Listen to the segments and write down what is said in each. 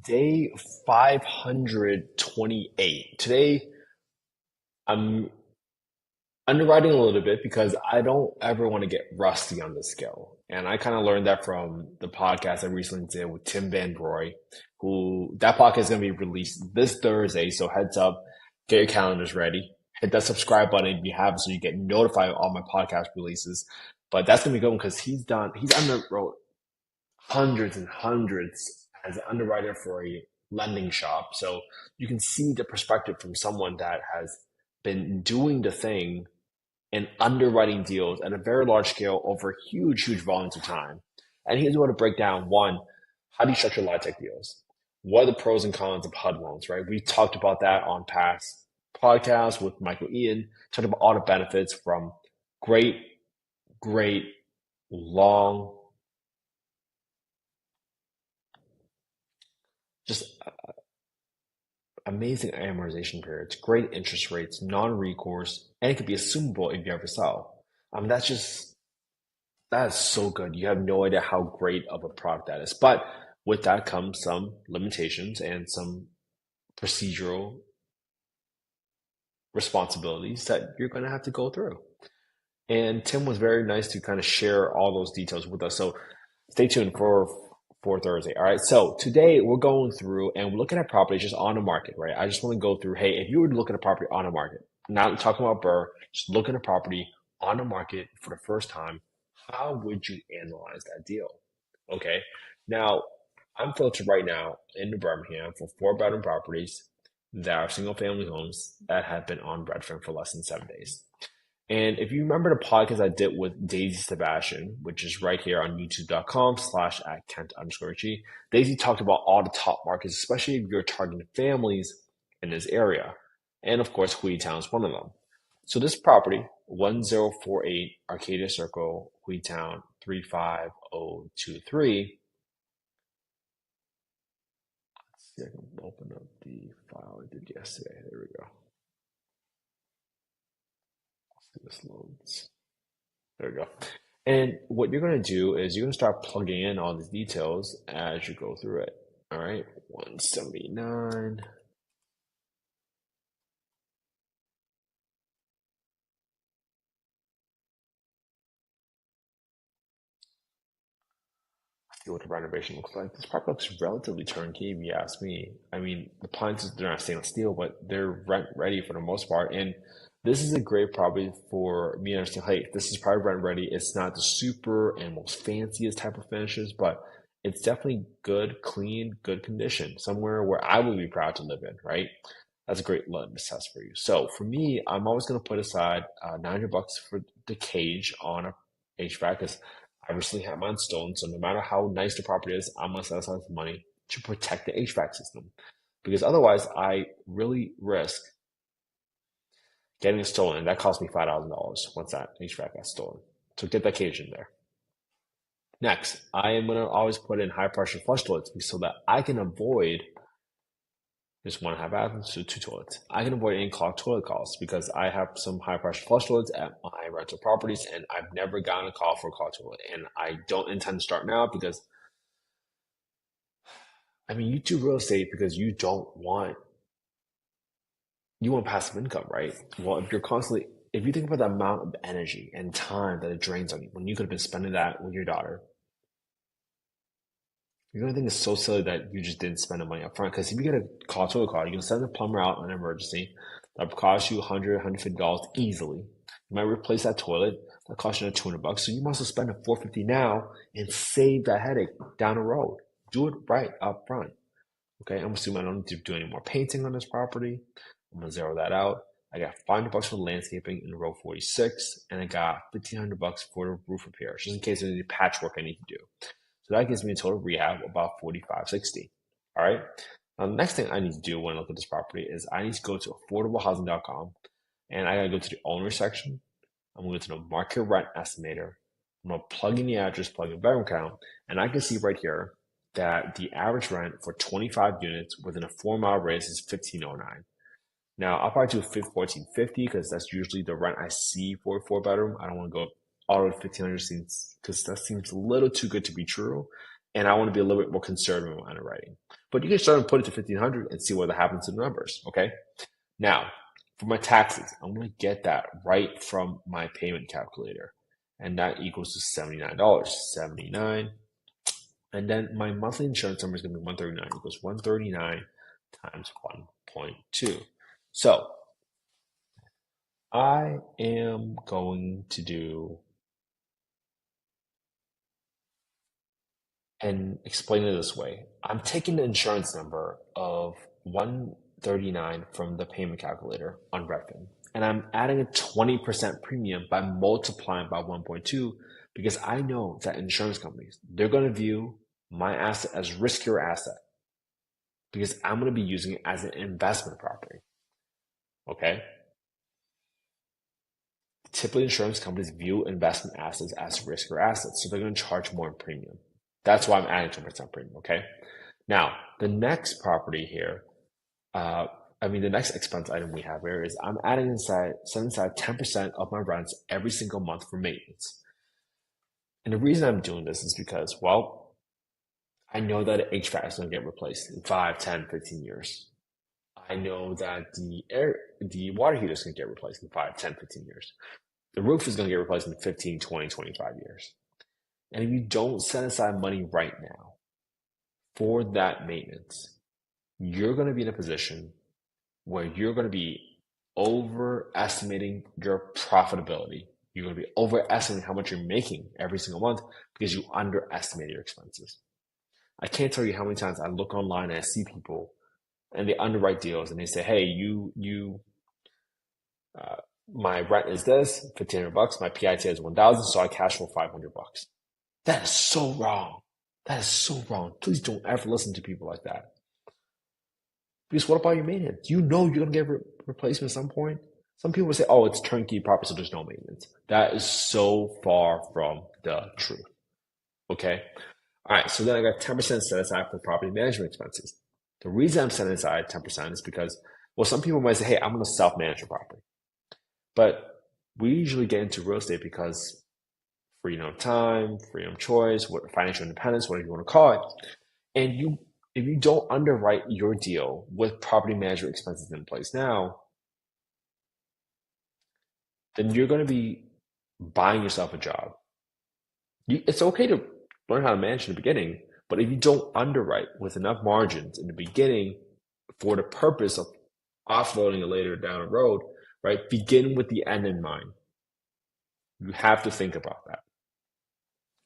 Day 528. Today, I'm underwriting a little bit because I don't ever want to get rusty on this skill. And I kind of learned that from the podcast I recently did with Tim Van Roy, who that podcast is going to be released this Thursday. So heads up, get your calendars ready. Hit that subscribe button if you haven't so you get notified of all my podcast releases. But that's going to be good because he's underwrote hundreds and hundreds as an underwriter for a lending shop. So you can see the perspective from someone that has been doing the thing and underwriting deals at a very large scale over huge volumes of time. And he's going to break down one, how do you structure LIHTC deals? What are the pros and cons of HUD loans, right? We talked about that on past podcasts with Michael Ian, talked about all the benefits from great, long, just amazing amortization periods, great interest rates, non-recourse, and it could be assumable if you ever sell. That is so good. You have no idea how great of a product that is. But with that comes some limitations and some procedural responsibilities that you're going to have to go through. And Tim was very nice to kind of share all those details with us. So stay tuned for Thursday. All right. So today we're going through and we're looking at properties just on the market, right? I just want to go through, hey, if you were to look at a property on the market, not talking about Burr, just looking at a property on the market for the first time, how would you analyze that deal? Okay. Now, I'm filtered right now into Birmingham for 4-bedroom properties that are single family homes that have been on Redfin for less than 7 days. And if you remember the podcast I did with Daisy Sebastian, which is right here on youtube.com/@Kent_G, Daisy talked about all the top markets, especially if you're targeting families in this area. And of course, Hueytown is one of them. So this property, 1048 Arcadia Circle, Hueytown 35023. Let's see if I can open up the file I did yesterday. There we go. This loads. There we go. And what you're going to do is you're going to start plugging in all these details as you go through it. All right, 179. See what the renovation looks like. This property looks relatively turnkey, if you ask me. I mean, the appliances, they're not stainless steel, but they're rent ready for the most part. And this is a great property for me to understand, hey, this is probably rent ready. It's not the super and most fanciest type of finishes, but it's definitely good, clean, good condition. Somewhere where I would be proud to live in, right? That's a great litmus test for you. So for me, I'm always going to put aside $900 for the cage on a HVAC because I recently had mine stolen. So no matter how nice the property is, I'm going to set aside some money to protect the HVAC system because otherwise I really risk getting it stolen. And that cost me $5,000 once that HVAC got stolen. So get that cage in there. Next, I am going to always put in high pressure flush toilets so that I can avoid just 1.5 bathrooms to 2 toilets. I can avoid any clogged toilet calls because I have some high pressure flush toilets at my rental properties and I've never gotten a call for a clogged toilet. And I don't intend to start now because, I mean, you do real estate because you want passive income, right? Well, if you think about the amount of energy and time that it drains on you when you could have been spending that with your daughter, you're going to think it's so silly that you just didn't spend the money up front. Because if you get a call to a car, you can send the plumber out on an emergency. That will cost you $100, $150 easily. You might replace that toilet. That costs you $200. So you must have spent $450 now and save that headache down the road. Do it right up front. Okay, I'm assuming I don't need to do any more painting on this property. I'm going to zero that out. I got $500 for landscaping in row 46, and I got $1,500 for the roof repair, just in case there's any patchwork I need to do. So that gives me a total rehab of about $45.60. All right. Now, the next thing I need to do when I look at this property is I need to go to affordablehousing.com and I got to go to the owner section. I'm going to go to the market rent estimator. I'm going to plug in the address, plug in bedroom count, and I can see right here that the average rent for 25 units within a 4-mile radius is $1,509. Now, I'll probably do $1,450 because that's usually the rent I see for a 4-bedroom. I don't want to go all the way to $1,500 because that seems a little too good to be true. and I want to be a little bit more conservative in my underwriting. But you can start and put it to 1,500 and see what happens to the numbers. Okay. Now, for my taxes, I'm going to get that right from my payment calculator, and that equals to $79. 79, and then my monthly insurance number is going to be 139 equals 139 times 1.2. So I am going to do and explain it this way. I'm taking the insurance number of 139 from the payment calculator on Redfin, and I'm adding a 20% premium by multiplying by 1.2 because I know that insurance companies, they're going to view my asset as riskier asset because I'm going to be using it as an investment property. Okay? Typically, insurance companies view investment assets as riskier assets, so they're going to charge more in premium. That's why I'm adding 10% premium, okay? Now, the next property here, the next expense item we have here is I'm setting aside 10% of my rents every single month for maintenance. And the reason I'm doing this is because, well, I know that HVAC is going to get replaced in 5, 10, 15 years. I know that the water heater is going to get replaced in 5, 10, 15 years. The roof is going to get replaced in 15, 20, 25 years. And if you don't set aside money right now for that maintenance, you're going to be in a position where you're going to be overestimating your profitability. You're going to be overestimating how much you're making every single month because you underestimate your expenses. I can't tell you how many times I look online and I see people and they underwrite deals and they say, hey, my rent is this, $1,500, my PIT is 1,000, so I cash flow $500. That is so wrong. That is so wrong. Please don't ever listen to people like that. Because what about your maintenance? You know you're going to get replacement at some point. Some people say, oh, it's turnkey property, so there's no maintenance. That is so far from the truth. Okay? All right, so then I got 10% set aside for property management expenses. The reason I'm setting aside 10% is because, well, some people might say, hey, I'm going to self-manage a property. But we usually get into real estate because freedom of time, freedom of choice, financial independence, whatever you want to call it. And if you don't underwrite your deal with property management expenses in place now, then you're going to be buying yourself a job. It's okay to learn how to manage in the beginning, but if you don't underwrite with enough margins in the beginning for the purpose of offloading it later down the road, right? Begin with the end in mind. You have to think about that.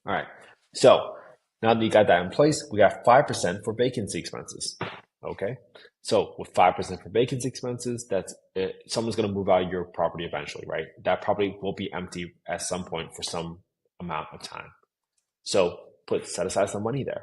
All right. So now that you got that in place, we got 5% for vacancy expenses. Okay. So with 5% for vacancy expenses, that's it. Someone's going to move out of your property eventually, right? That property will be empty at some point for some amount of time. So set aside some money there.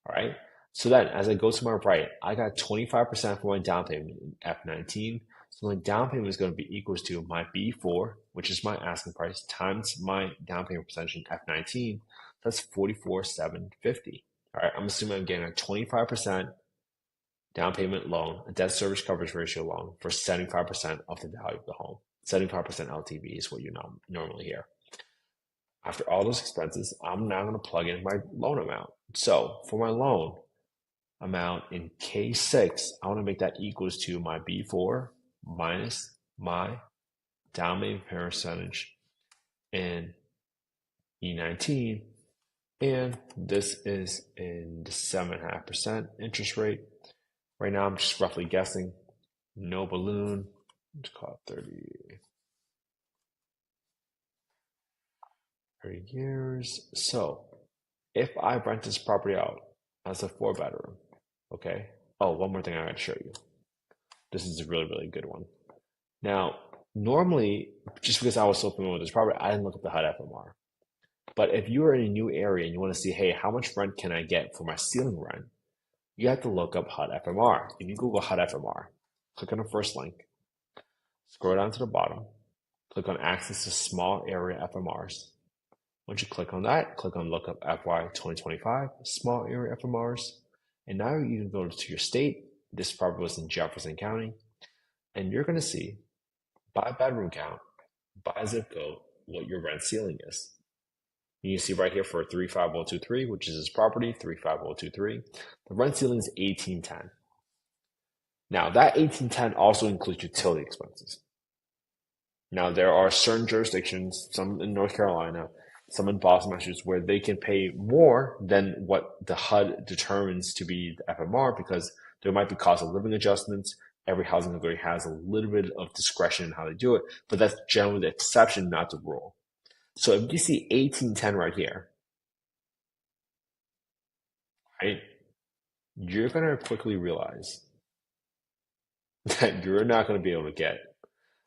All right. So then as I go to my right, I got 25% for my down payment in F19. So my down payment is going to be equals to my B4, which is my asking price, times my down payment percentage in F19. That's 44,750. All right, I'm assuming I'm getting a 25% down payment loan, a debt service coverage ratio loan for 75% of the value of the home. 75% LTV is what you normally hear. After all those expenses, I'm now going to plug in my loan amount. So for my loan amount in K6, I want to make that equals to my B4 minus my down payment percentage in E19, and this is in the 7.5% interest rate. Right now, I'm just roughly guessing. No balloon. Let's call it 30 years. So if I rent this property out as a 4-bedroom, okay. Oh, one more thing I got to show you. This is a really, really good one. Now, normally, just because I was so familiar with this property, I didn't look up the HUD FMR. But if you are in a new area and you want to see, hey, how much rent can I get for my ceiling rent? You have to look up HUD FMR. If you Google HUD FMR, click on the first link, scroll down to the bottom, click on access to small area FMRs. Once you click on that, click on look up FY 2025, small area FMRs. And now you can go to your state. This property was in Jefferson County. And you're going to see by bedroom count, by zip code, what your rent ceiling is. You can see right here for 35023, which is his property, 35023. The rent ceiling is 1810. Now, that 1810 also includes utility expenses. Now, there are certain jurisdictions, some in North Carolina, some in Boston, Massachusetts, where they can pay more than what the HUD determines to be the FMR because there might be cost of living adjustments. Every housing authority has a little bit of discretion in how they do it, but that's generally the exception, not the rule. So if you see 1810 right here, right, you're going to quickly realize that you're not going to be able to get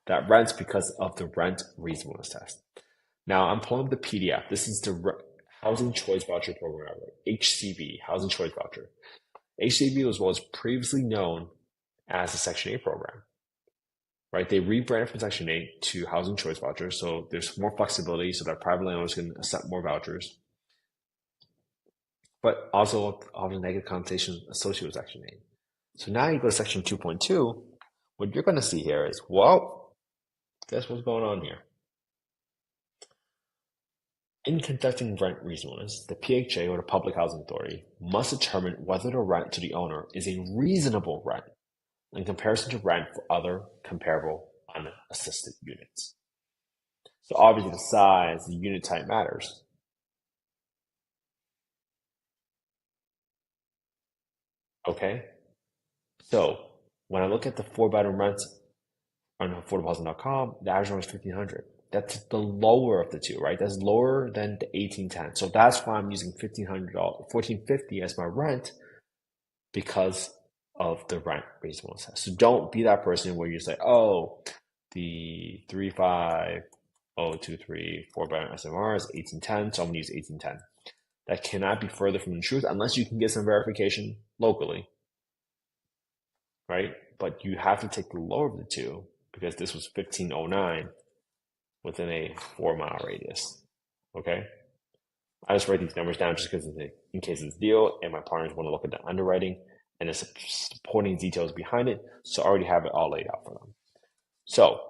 that rent because of the rent reasonableness test. Now I'm pulling up the PDF. This is the Housing Choice Voucher Program, HCV, Housing Choice Voucher. HCV was what was previously known as the Section 8 program, right? They rebranded from Section 8 to Housing Choice Voucher, so there's more flexibility so that private landlords can accept more vouchers, but also all the negative connotations associated with Section 8. So now you go to Section 2.2, what you're going to see here is, well, guess what's going on here? In conducting rent reasonableness, the PHA or the Public Housing Authority must determine whether the rent to the owner is a reasonable rent in comparison to rent for other comparable unassisted units. So obviously the size, the unit type matters. Okay? So when I look at the 4-bedroom rents on affordablehousing.com, the average rent is $1,500. That's the lower of the two, right? That's lower than the 1810. So that's why I'm using $1,500, $1,450 as my rent because of the rent reasonableness. So don't be that person where you say, oh, the 35023 4-bedroom SMR is 1810, so I'm gonna use 1810. That cannot be further from the truth unless you can get some verification locally, right? But you have to take the lower of the two because this was 1509 within a 4-mile radius. Okay. I just write these numbers down just because in case it's a deal and my partners want to look at the underwriting and the supporting details behind it. So I already have it all laid out for them. So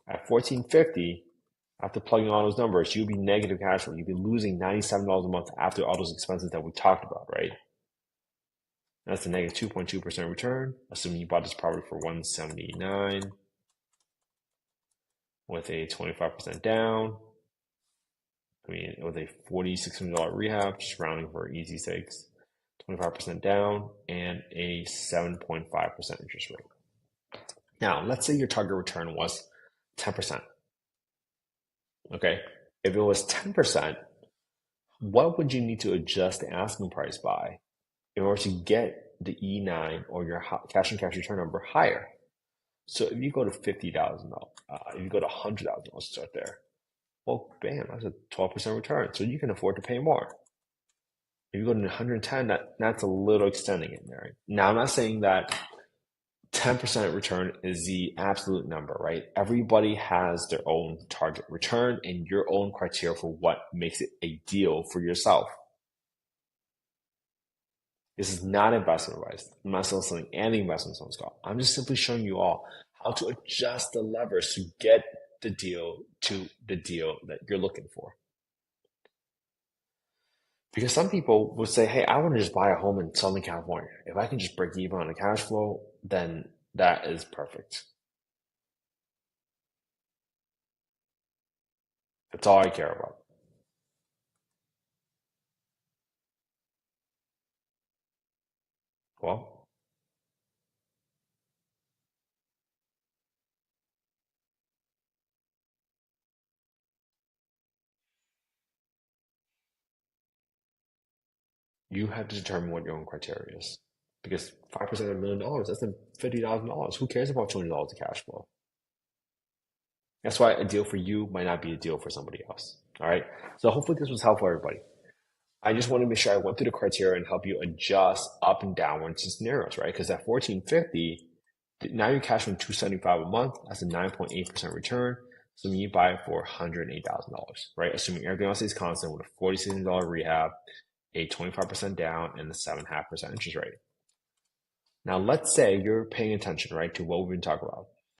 at $1,450, after plugging all those numbers, you'll be negative cash flow. You'll be losing $97 a month after all those expenses that we talked about, right? That's a negative 2.2% return, assuming you bought this property for $179 with a 25% down. I mean, with a $4,600 rehab, just rounding for easy sakes, 25% down, and a 7.5% interest rate. Now, let's say your target return was 10%. Okay, if it was 10%, what would you need to adjust the asking price by in order to get the E9 or your cash on cash return number higher? So if you go to $50,000, if you go to $100,000, start there. Well, bam, that's a 12% return. So you can afford to pay more. If you go to 110, that's a little extending it there. Now, I'm not saying that 10% return is the absolute number, right? Everybody has their own target return and your own criteria for what makes it a deal for yourself. This is not investment advice. I'm not selling any investments on this call. I'm just simply showing you all how to adjust the levers to get the deal to the deal that you're looking for. Because some people would say, hey, I want to just buy a home in Southern California. If I can just break even on the cash flow, then that is perfect. That's all I care about. Well, you have to determine what your own criteria is. Because 5% of $1,000,000, that's then $50,000. Who cares about $200 of cash flow? That's why a deal for you might not be a deal for somebody else. All right. So hopefully this was helpful, everybody. I just want to make sure I went through the criteria and help you adjust up and downward to scenarios, right? Because at $1,450, now you're cash from $275 a month. That's a 9.8% return. So you buy it for $108,000, right? Assuming everything else is constant with a $4,600 rehab, a 25% down, and a 7.5% interest rate. Now, let's say you're paying attention, right, to what we've been talking about.